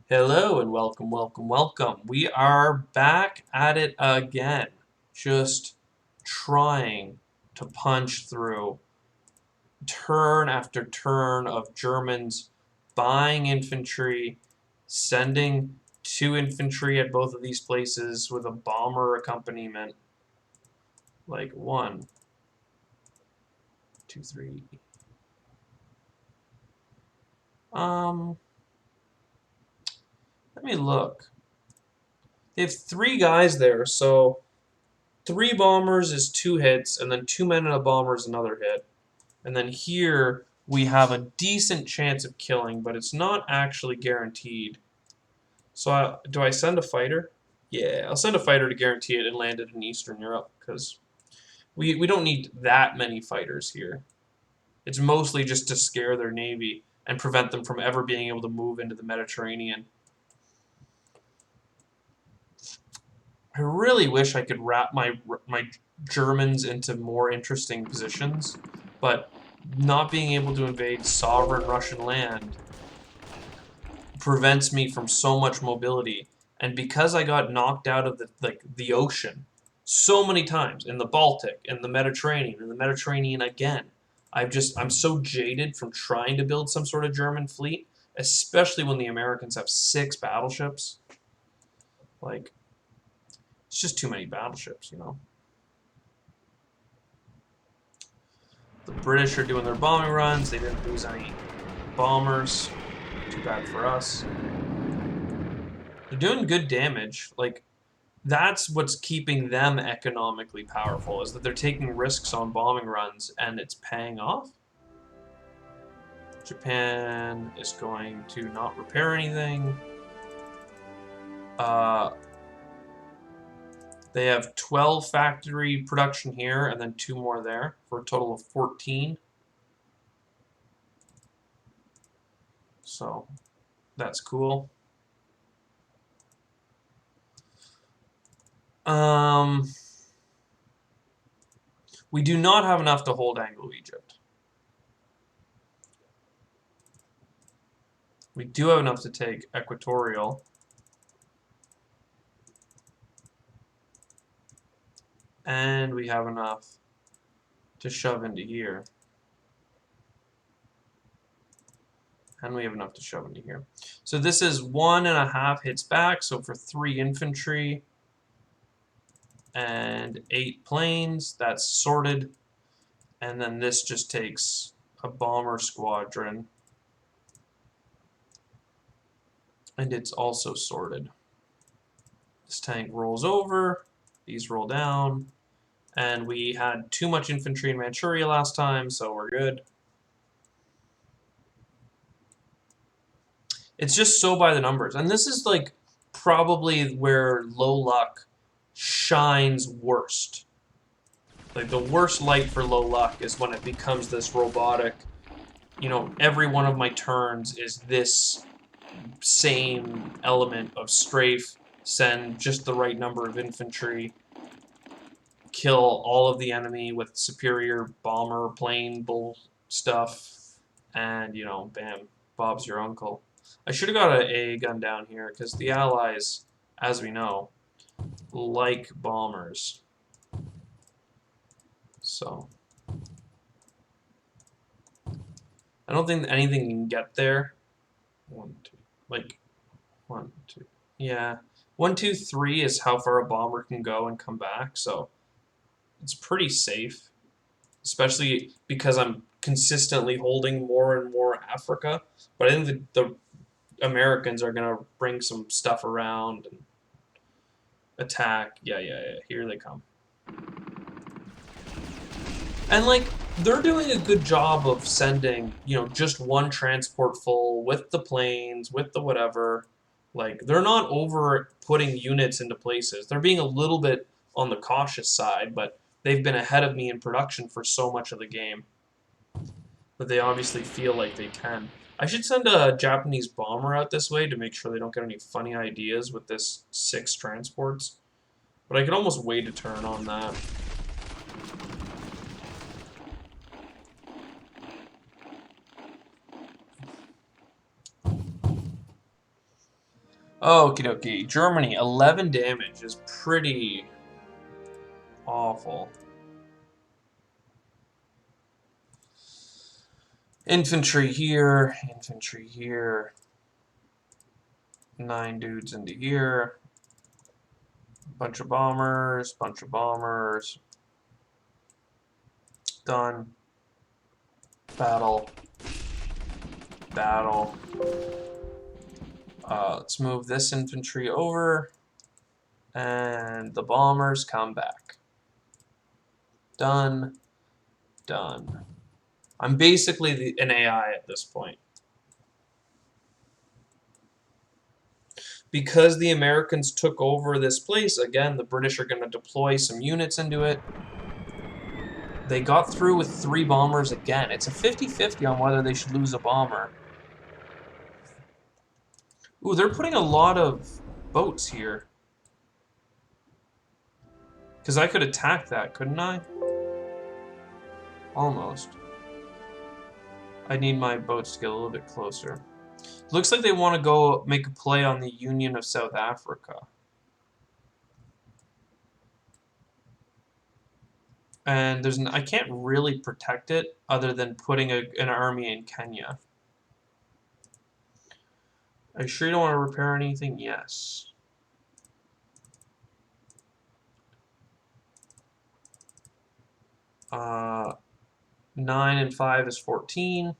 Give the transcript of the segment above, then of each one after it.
Hello and welcome, welcome, welcome. We are back at it again, just trying to punch through turn after turn of Germans buying infantry, sending two infantry at both of these places with a bomber accompaniment. Like one, two, three. Um, Let me look. They have three guys there, so three bombers is two hits, and then two men and a bomber is another hit. And then here we have a decent chance of killing, but it's not actually guaranteed. So do I send a fighter? Yeah, I'll send a fighter to guarantee it and land it in Eastern Europe, because we don't need that many fighters here. It's mostly just to scare their navy and prevent them from ever being able to move into the Mediterranean. I really wish I could wrap my Germans into more interesting positions, but not being able to invade sovereign Russian land prevents me from so much mobility. And because I got knocked out of the ocean so many times in the Baltic, in the Mediterranean again, I'm so jaded from trying to build some sort of German fleet, especially when the Americans have 6 battleships. Like, it's just too many battleships, you know. The British are doing their bombing runs. They didn't lose any bombers. Too bad for us. They're doing good damage. Like, that's what's keeping them economically powerful, is that they're taking risks on bombing runs, and it's paying off. Japan is going to not repair anything. They have 12 factory production here, and then 2 more there, for a total of 14. So, that's cool. We do not have enough to hold Anglo-Egypt. We do have enough to take Equatorial. And we have enough to shove into here. And we have enough to shove into here. So this is 1.5 hits back, so for 3 infantry and 8 planes, that's sorted. And then this just takes a bomber squadron. And it's also sorted. This tank rolls over, these roll down, and we had too much infantry in Manchuria last time, so we're good. It's just so by the numbers. And this is like probably where low luck shines worst. Like the worst light for low luck is when it becomes this robotic, you know, every one of my turns is this same element of strafe, send just the right number of infantry, kill all of the enemy with superior bomber, plane, bull stuff, and, you know, bam, Bob's your uncle. I should have got an A gun down here, because the Allies, as we know, like bombers. So, I don't think anything can get there. 1, 2, like, 1, 2, yeah. 1, 2, 3 is how far a bomber can go and come back, so it's pretty safe. Especially because I'm consistently holding more and more Africa. But I think the Americans are going to bring some stuff around and attack. Yeah, here they come. And, like, they're doing a good job of sending, you know, just one transport full with the planes, with the whatever. Like, they're not over putting units into places. They're being a little bit on the cautious side, but they've been ahead of me in production for so much of the game that they obviously feel like they can. I should send a Japanese bomber out this way to make sure they don't get any funny ideas with this 6 transports. But I could almost wait a turn on that. Okie dokie. Germany, 11 damage is pretty awful. Infantry here, infantry here. 9 dudes into here. Bunch of bombers, bunch of bombers. Done. Battle. Battle. Let's move this infantry over. And the bombers come back. Done. Done. I'm basically an AI at this point. Because the Americans took over this place, again, the British are going to deploy some units into it. They got through with 3 bombers again. It's a 50-50 on whether they should lose a bomber. Ooh, they're putting a lot of boats here. Because I could attack that, couldn't I? Almost. I need my boats to get a little bit closer. Looks like they want to go make a play on the Union of South Africa. And I can't really protect it other than putting an army in Kenya. Are you sure you don't want to repair anything? Yes. Uh, 9 and 5 is 14.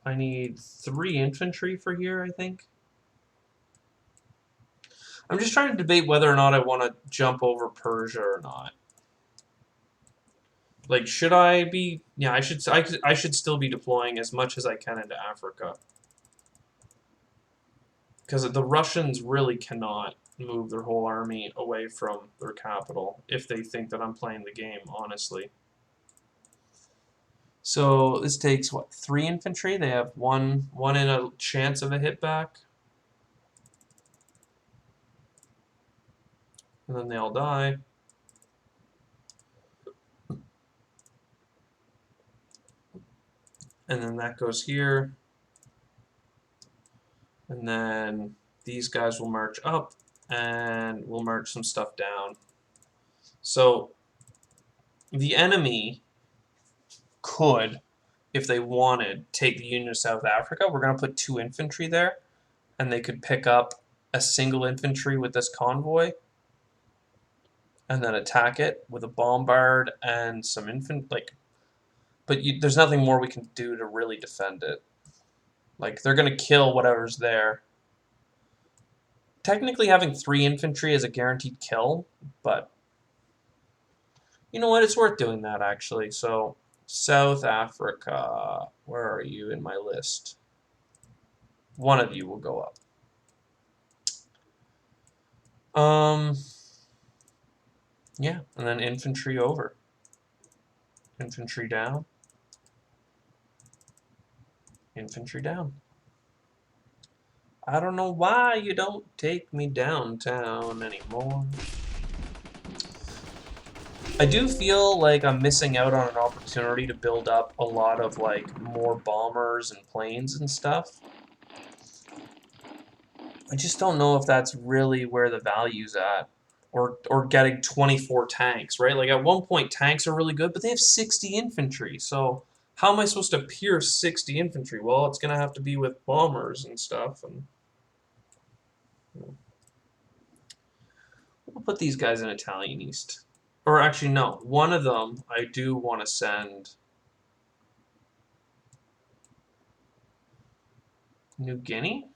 I need 3 infantry for here, I think. I'm just trying to debate whether or not I want to jump over Persia or not. Like, should I be... Yeah, I should still be deploying as much as I can into Africa. Because the Russians really cannot move their whole army away from their capital if they think that I'm playing the game, honestly. So this takes, what, 3 infantry? They have one in a chance of a hit back. And then they all die. And then that goes here. And then these guys will march up and we'll march some stuff down. So the enemy could, if they wanted, take the Union of South Africa. We're going to put 2 infantry there, and they could pick up a single infantry with this convoy and then attack it with a bombard and some but there's nothing more we can do to really defend it. Like, they're going to kill whatever's there. Technically, having 3 infantry is a guaranteed kill, but you know what? It's worth doing that, actually. So, South Africa, where are you in my list? One of you will go up. Yeah, and then infantry over. Infantry down. Infantry down. I don't know why you don't take me downtown anymore. I do feel like I'm missing out on an opportunity to build up a lot of, like, more bombers and planes and stuff. I just don't know if that's really where the value's at. Or getting 24 tanks, right? Like, at one point, tanks are really good, but they have 60 infantry, so how am I supposed to pierce 60 infantry? Well, it's going to have to be with bombers and stuff, and we'll put these guys in Italian East. Or actually, no. One of them I do want to send New Guinea.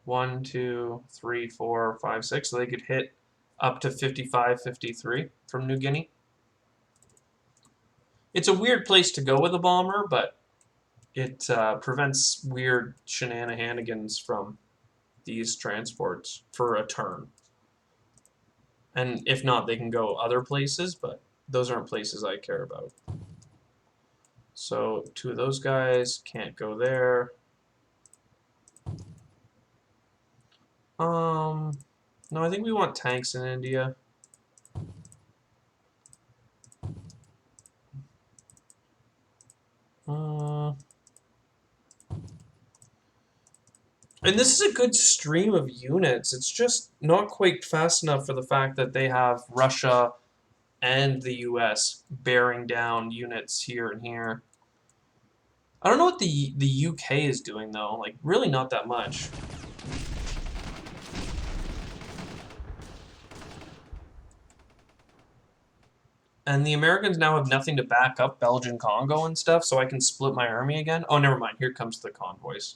1, 2, 3, 4, 5, 6. So they could hit up to 55, 53 from New Guinea. It's a weird place to go with a bomber, but it prevents weird shenanigans from these transports for a turn. And if not, they can go other places, but those aren't places I care about. So 2 of those guys can't go there. No, I think we want tanks in India. And this is a good stream of units. It's just not quite fast enough for the fact that they have Russia and the US bearing down units here and here. I don't know what the UK is doing though. Like really not that much. And the Americans now have nothing to back up Belgian Congo and stuff, so I can split my army again. Oh, never mind. Here comes the convoys.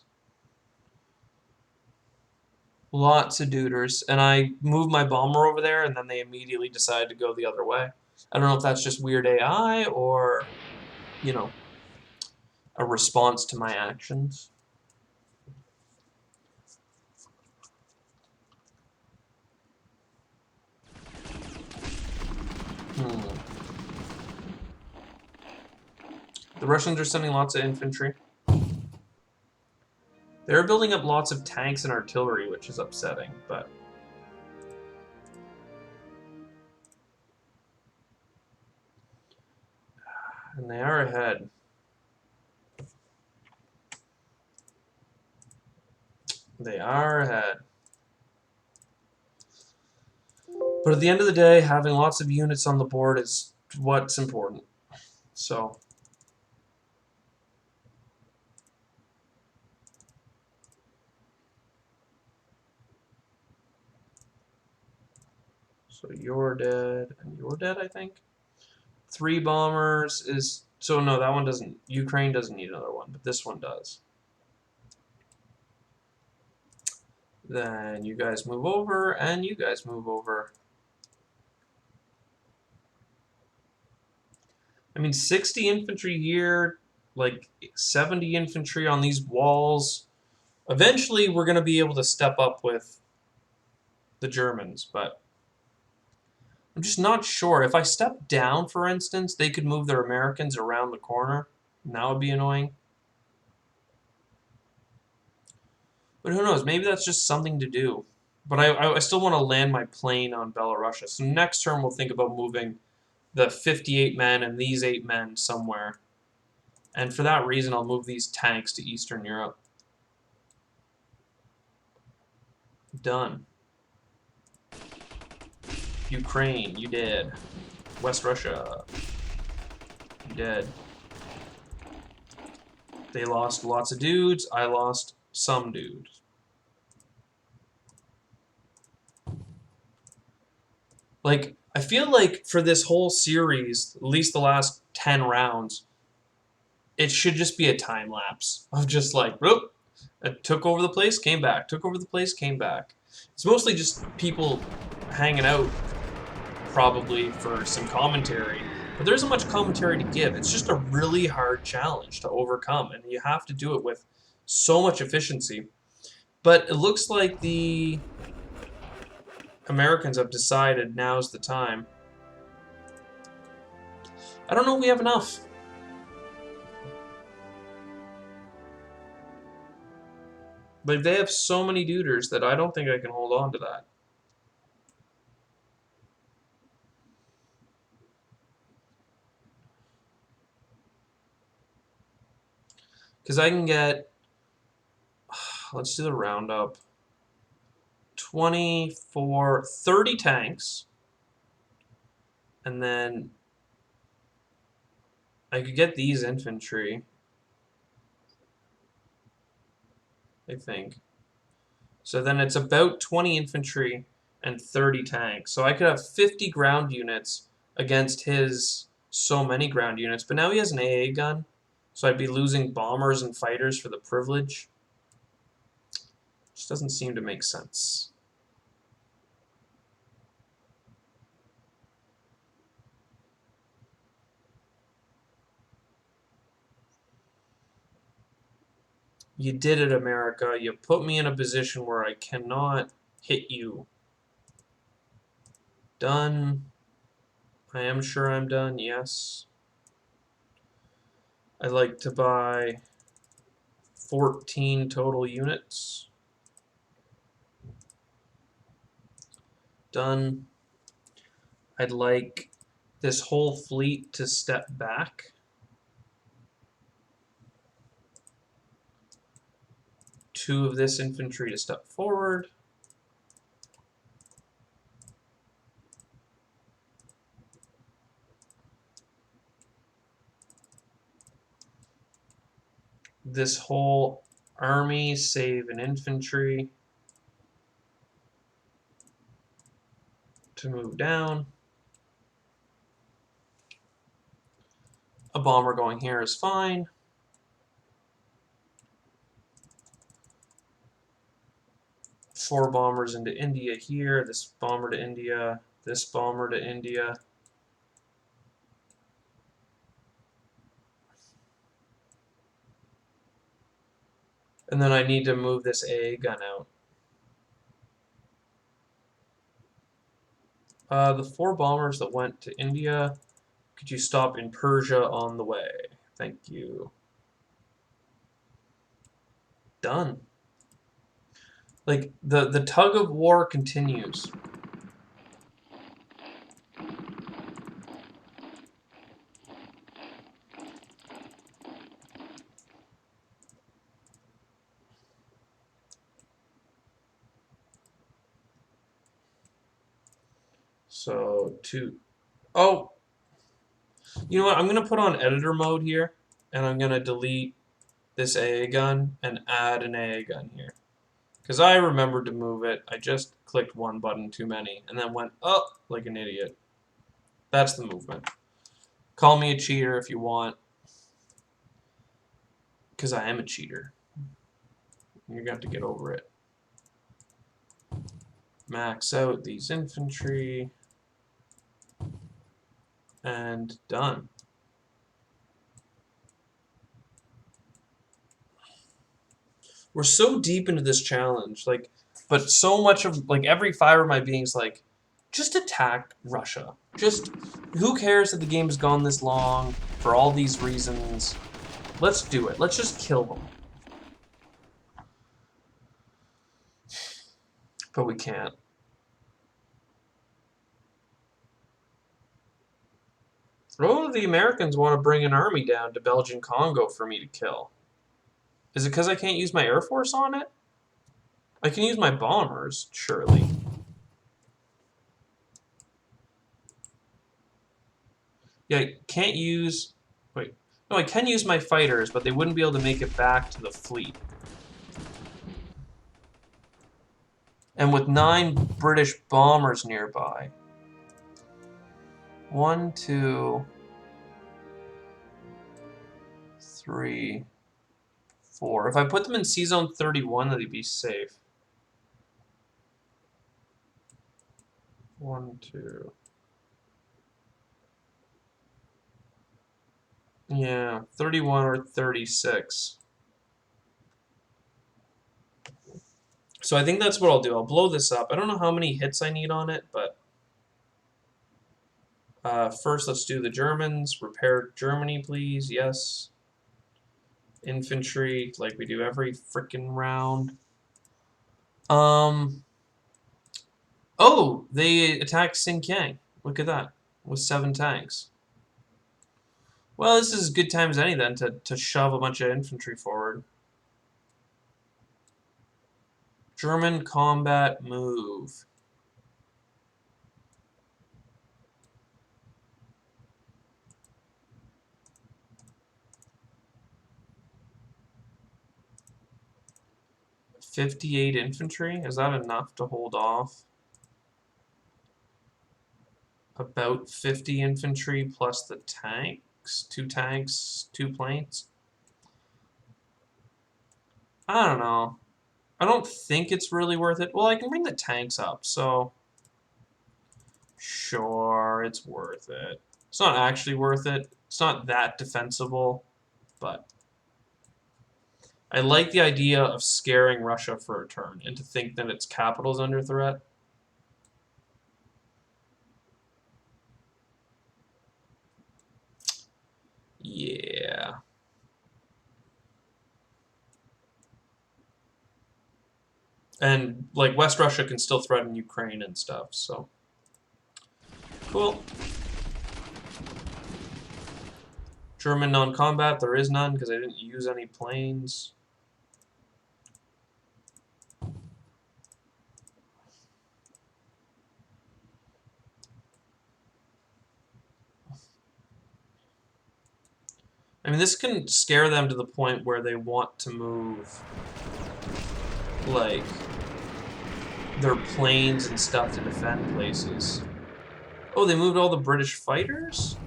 Lots of duders. And I moved my bomber over there, and then they immediately decided to go the other way. I don't know if that's just weird AI or, you know, a response to my actions. The Russians are sending lots of infantry. They're building up lots of tanks and artillery, which is upsetting, but... And they are ahead. They are ahead. But at the end of the day, having lots of units on the board is what's important. So you're dead, and you're dead, I think. 3 bombers is... So no, that one doesn't... Ukraine doesn't need another one, but this one does. Then you guys move over, and you guys move over. I mean, 60 infantry here, like 70 infantry on these walls. Eventually, we're going to be able to step up with the Germans, but I'm just not sure. If I step down, for instance, they could move their Americans around the corner, and that would be annoying. But who knows? Maybe that's just something to do. But I still want to land my plane on Belarusia. So next turn, we'll think about moving the 58 men and these 8 men somewhere. And for that reason, I'll move these tanks to Eastern Europe. Done. Ukraine, you dead. West Russia, you dead. They lost lots of dudes. I lost some dudes. Like, I feel like for this whole series, at least the last 10 rounds, it should just be a time lapse of just like, whoop, I took over the place, came back, took over the place, came back. It's mostly just people hanging out, probably, for some commentary. But there isn't much commentary to give. It's just a really hard challenge to overcome, and you have to do it with so much efficiency. But it looks like the Americans have decided now's the time. I don't know if we have enough. But they have so many duders that I don't think I can hold on to that. Because I can get, let's do the roundup, 24, 30 tanks, and then I could get these infantry, I think. So then it's about 20 infantry and 30 tanks. So I could have 50 ground units against his so many ground units. But now he has an AA gun, so I'd be losing bombers and fighters for the privilege. Just doesn't seem to make sense. You did it, America. You put me in a position where I cannot hit you. Done. I am sure I'm done, yes. I'd like to buy 14 total units. Done. I'd like this whole fleet to step back 2 of this infantry to step forward. This whole army, save an infantry to move down. A bomber going here is fine. Four bombers into India here. This bomber to India. This bomber to India. And then I need to move this AA gun out. The 4 bombers that went to India, could you stop in Persia on the way? Thank you. Done. Like, the tug of war continues. So, oh! You know what? I'm going to put on editor mode here, and I'm going to delete this AA gun and add an AA gun here. Because I remembered to move it. I just clicked one button too many, and then went up like an idiot. That's the movement. Call me a cheater if you want. Because I am a cheater. You're going to have to get over it. Max out these infantry. And done. We're so deep into this challenge, like, but so much of, like, every fiber of my being is like, just attack Russia. Just, who cares that the game has gone this long for all these reasons? Let's do it. Let's just kill them. But we can't. Oh, the Americans want to bring an army down to Belgian Congo for me to kill. Is it because I can't use my Air Force on it? I can use my bombers, surely. Yeah, I can't use... Wait. No, I can use my fighters, but they wouldn't be able to make it back to the fleet. And with 9 British bombers nearby... 1, 2... 3... 4. If I put them in C-Zone 31, that'd be safe. 1, 2... Yeah, 31 or 36. So I think that's what I'll do. I'll blow this up. I don't know how many hits I need on it, but... first, let's do the Germans. Repair Germany, please. Yes. Infantry, like we do every frickin' round. Oh, they attacked Xinjiang. Look at that. With 7 tanks. Well, this is as good time as any then to shove a bunch of infantry forward. German combat move. .58 infantry? Is that enough to hold off? About 50 infantry plus the tanks. 2 tanks, 2 planes. I don't know. I don't think it's really worth it. Well, I can bring the tanks up, so... Sure, it's worth it. It's not actually worth it. It's not that defensible, but... I like the idea of scaring Russia for a turn, and to think that its capital is under threat. Yeah. And, like, West Russia can still threaten Ukraine and stuff, so... Cool. German non-combat, there is none, because I didn't use any planes. I mean, this can scare them to the point where they want to move, like, their planes and stuff to defend places. Oh, they moved all the British fighters?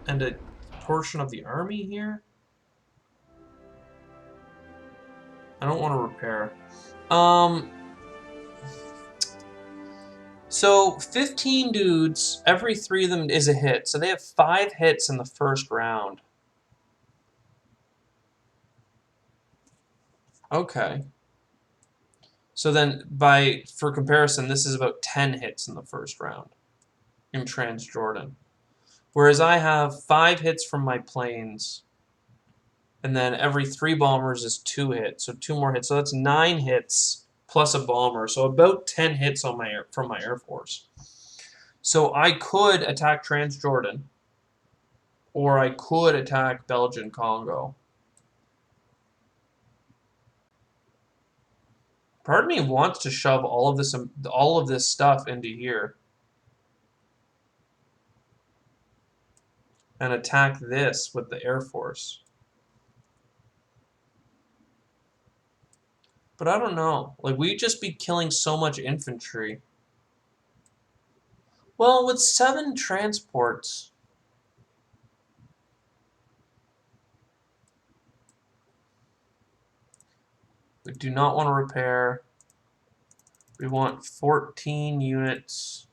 And a portion of the army here? I don't want to repair. So 15 dudes, every 3 of them is a hit. So they have 5 hits in the first round. Okay. So then, for comparison, this is about 10 hits in the first round in Transjordan. Whereas I have 5 hits from my planes, and then every 3 bombers is 2 hits, so 2 more hits. So that's 9 hits plus a bomber, so about 10 hits on from my Air Force. So I could attack Transjordan, or I could attack Belgian Congo. Part of me wants to shove all of this stuff into here and attack this with the Air Force. But I don't know. Like, we'd just be killing so much infantry. Well, with 7 transports, we do not want to repair. We want 14 units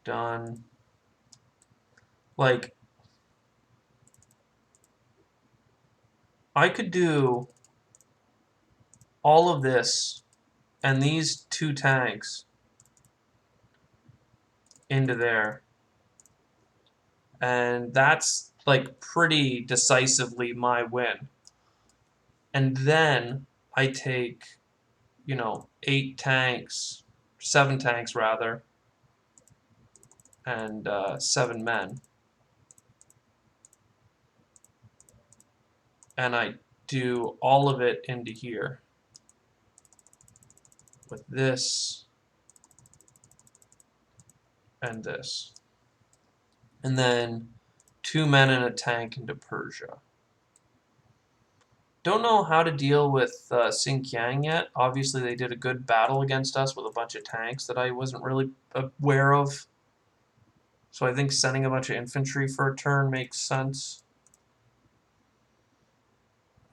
done. Like, I could do all of this and these 2 tanks into there. And that's, like, pretty decisively my win. And then I take, 8 tanks, 7 tanks rather, and 7 men. And I do all of it into here with this and this. And then 2 men and a tank into Persia. Don't know how to deal with Xinjiang yet. Obviously, they did a good battle against us with a bunch of tanks that I wasn't really aware of. So I think sending a bunch of infantry for a turn makes sense.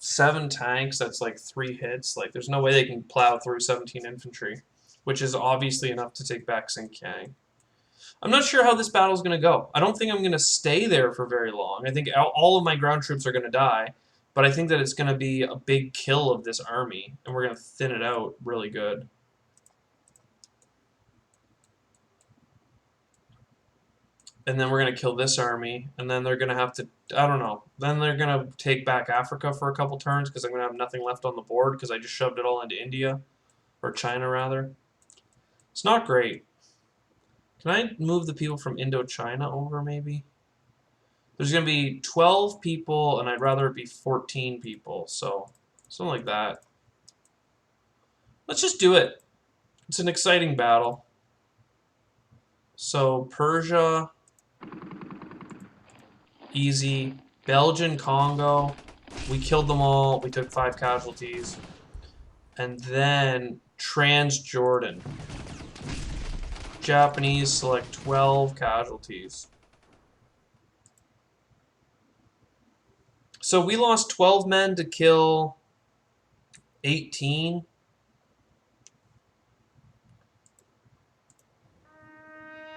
7 tanks, that's like 3 hits. Like, there's no way they can plow through 17 infantry, which is obviously enough to take back Xinjiang. I'm not sure how this battle is going to go. I don't think I'm going to stay there for very long. I think all of my ground troops are going to die, but I think that it's going to be a big kill of this army, and we're going to thin it out really good. And then we're going to kill this army, and then they're going to have to, I don't know, then they're going to take back Africa for a couple turns because I'm going to have nothing left on the board because I just shoved it all into India, or China rather. It's not great. Can I move the people from Indochina over maybe? There's going to be 12 people, and I'd rather it be 14 people, so something like that. Let's just do it. It's an exciting battle. So Persia, easy. Belgian Congo, we killed them all. We took 5 casualties. And then Transjordan. Japanese select 12 casualties. So we lost 12 men to kill 18.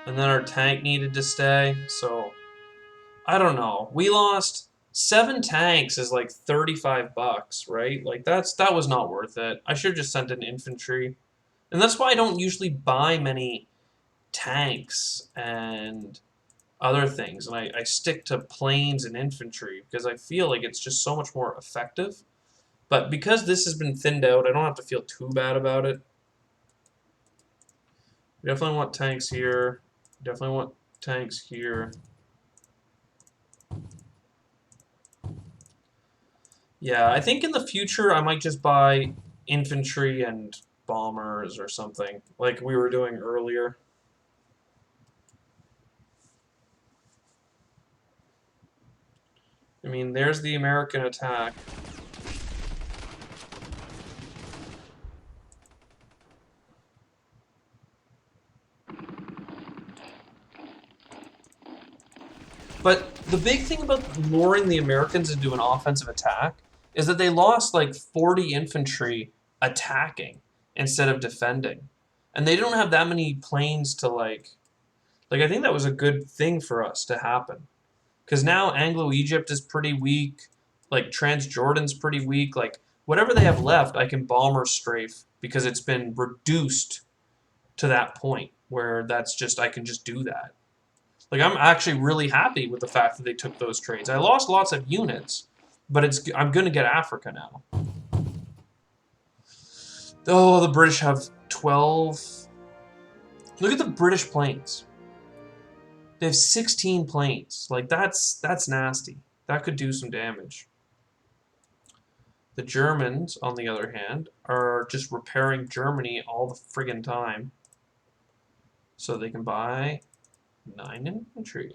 And then our tank needed to stay, so I don't know. We lost 7 tanks is like $35, right? Like that was not worth it. I should have just sent in infantry. And that's why I don't usually buy many tanks and other things. And I stick to planes and infantry because I feel like it's just so much more effective. But because this has been thinned out, I don't have to feel too bad about it. We definitely want tanks here. Definitely want tanks here. Yeah, I think in the future I might just buy infantry and bombers or something, like we were doing earlier. I mean, there's the American attack. But the big thing about luring the Americans into an offensive attack is that they lost like 40 infantry attacking instead of defending. And they don't have that many planes to like I think that was a good thing for us to happen. Because now Anglo-Egypt is pretty weak, like Transjordan's pretty weak, like whatever they have left I can bomber strafe because it's been reduced to that point where that's just I can just do that. Like, I'm actually really happy with the fact that they took those trades. I lost lots of units, but I'm going to get Africa now. Oh, the British have 12. Look at the British planes. They have 16 planes. Like, that's nasty. That could do some damage. The Germans, on the other hand, are just repairing Germany all the friggin' time. So they can buy 9 infantry.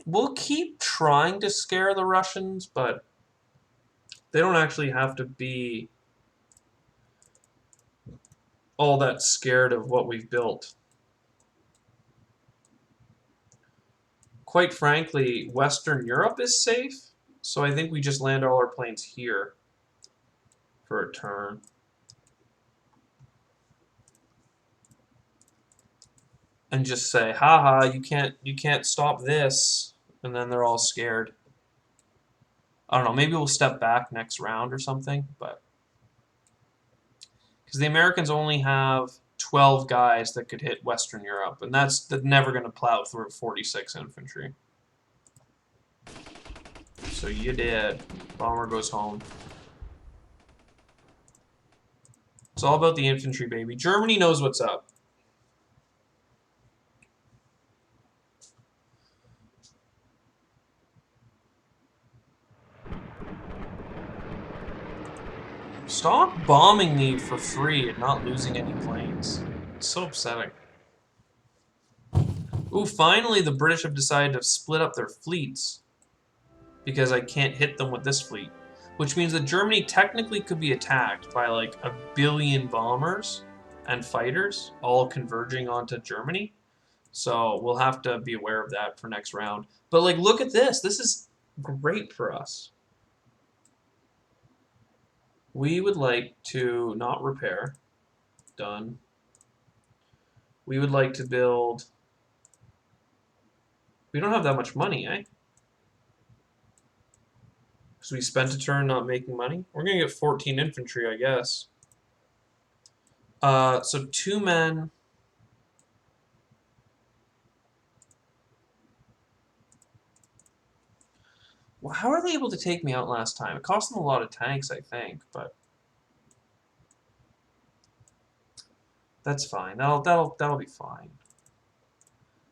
We'll keep trying to scare the Russians, but they don't actually have to be all that scared of what we've built. Quite frankly, Western Europe is safe, so I think we just land all our planes here for a turn. And just say, haha, you can't stop this, and then they're all scared. I don't know, maybe we'll step back next round or something, but because the Americans only have 12 guys that could hit Western Europe, and that's never going to plow through 46 infantry. So you did. Bomber goes home. It's all about the infantry, baby. Germany knows what's up. Stop bombing me for free and not losing any planes. It's so upsetting. Ooh, finally the British have decided to split up their fleets because I can't hit them with this fleet. Which means that Germany technically could be attacked by like 1 billion bombers and fighters all converging onto Germany. So we'll have to be aware of that for next round. But like, look at this. This is great for us. We would like to not repair. Done. We would like to build. We don't have that much money, eh? Because we spent a turn not making money. We're going to get 14 infantry, I guess. So 2 men. Well, how are they able to take me out last time? It cost them a lot of tanks, I think, but that's fine. That'll be fine.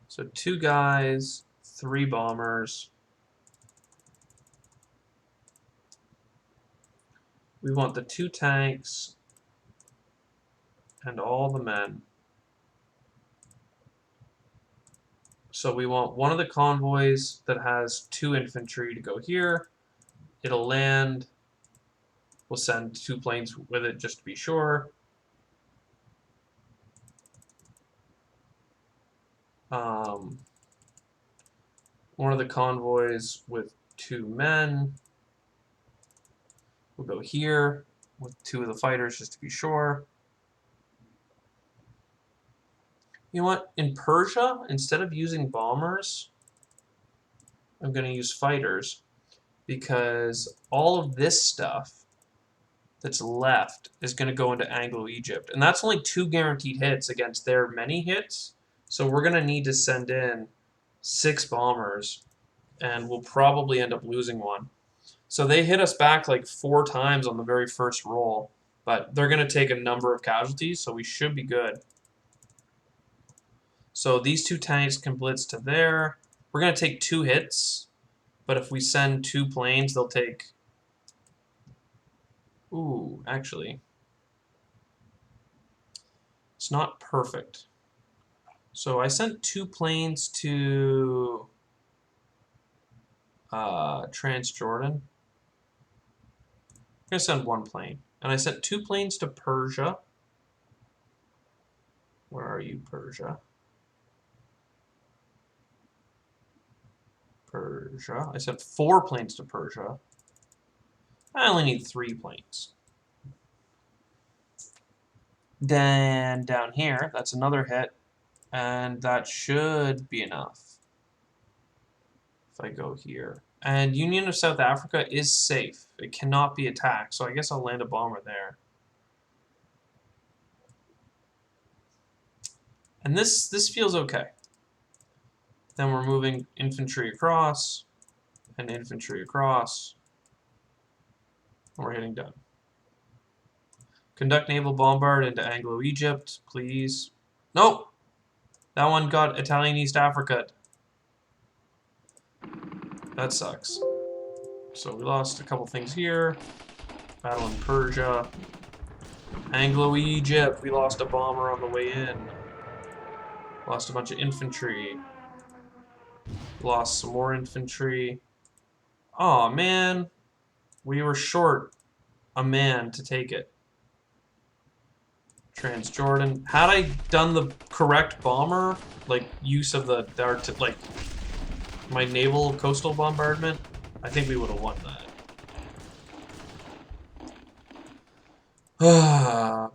So 2 guys, 3 bombers. We want the 2 tanks and all the men. So we want one of the convoys that has 2 infantry to go here. It'll land. We'll send 2 planes with it just to be sure. One of the convoys with 2 men. We'll go here with 2 of the fighters just to be sure. You know what? In Persia, instead of using bombers, I'm going to use fighters because all of this stuff that's left is going to go into Anglo-Egypt. And that's only 2 guaranteed hits against their many hits. So we're going to need to send in 6 bombers, and we'll probably end up losing one. So they hit us back like 4 times on the very first roll, but they're going to take a number of casualties, so we should be good. So these 2 tanks can blitz to there. We're going to take 2 hits, but if we send 2 planes, they'll take... Ooh, actually, it's not perfect. So I sent 2 planes to Transjordan. I'm going to send 1 plane. And I sent 2 planes to Persia. Where are you, Persia? Persia. I sent 4 planes to Persia. I only need 3 planes. Then down here, that's another hit. And that should be enough. If I go here. And Union of South Africa is safe. It cannot be attacked, so I guess I'll land a bomber there. And this feels okay. Then we're moving infantry across, and infantry across. And we're hitting done. Conduct naval bombard into Anglo-Egypt, please. Nope! That one got Italian East Africa. That sucks. So we lost a couple things here. Battle in Persia. Anglo-Egypt, we lost a bomber on the way in. Lost a bunch of infantry. Lost some more infantry. Aw, man. We were short a man to take it. Transjordan. Had I done the correct bomber, like use of the like my naval coastal bombardment, I think we would have won that.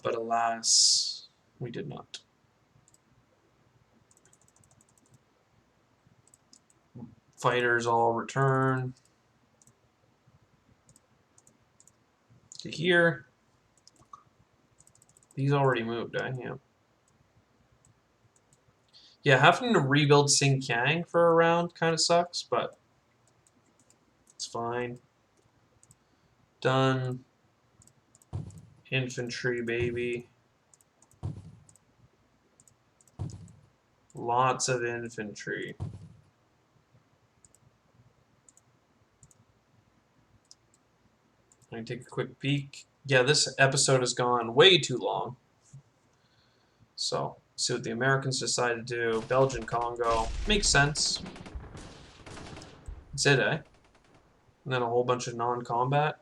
But alas, we did not. Fighters all return to here. These already moved, yeah. Yeah, having to rebuild Xinjiang for a round kind of sucks, but it's fine. Done. Infantry, baby. Lots of infantry. I'm going to take a quick peek. Yeah, this episode has gone way too long. So, see what the Americans decide to do. Belgian Congo. Makes sense. That's it, eh? And then a whole bunch of non-combat.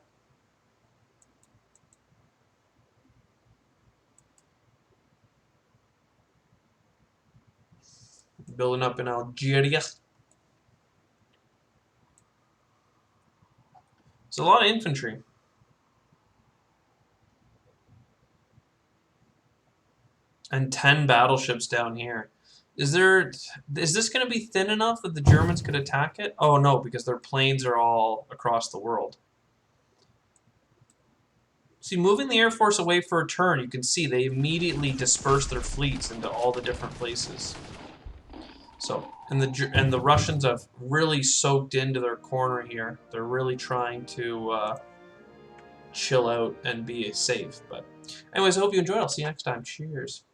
Building up in Algeria. It's a lot of infantry. And 10 battleships down here. Is this going to be thin enough that the Germans could attack it? Oh no, because their planes are all across the world. See, moving the Air Force away for a turn, you can see they immediately disperse their fleets into all the different places. So, and the Russians have really soaked into their corner here. They're really trying to chill out and be safe. But anyways, I hope you enjoyed. I'll see you next time. Cheers.